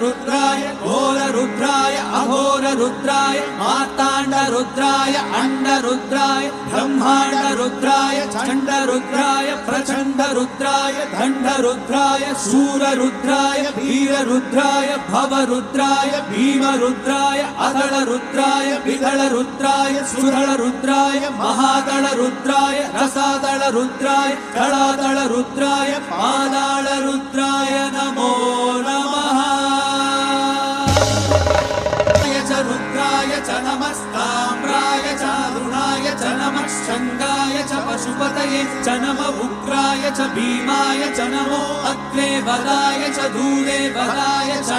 रुद्राय घोर रुद्राय अघोर रुद्राय मार्तांड रुद्राय अंड रुद्राय ब्रह्मांड रुद्राय चंड रुद्राय प्रचंड रुद्राय दंड रुद्राय शूर रुद्राय वीर रुद्राय भव रुद्राय भीम रुद्राय अदल रुद्राय विदल रुद्राय सुदल रुद्राय महादल रुद्राय रसादल रुद्राय दलादल रुद्राय पादाल रुद्राय नमो नमः रुद्राय च नमस्ताम्राय च अरुणाय च नमः शंगाय च पशुपतये च नमः उग्राय च भीमाय च नमो अग्रे वदाय च दूरे वदाय च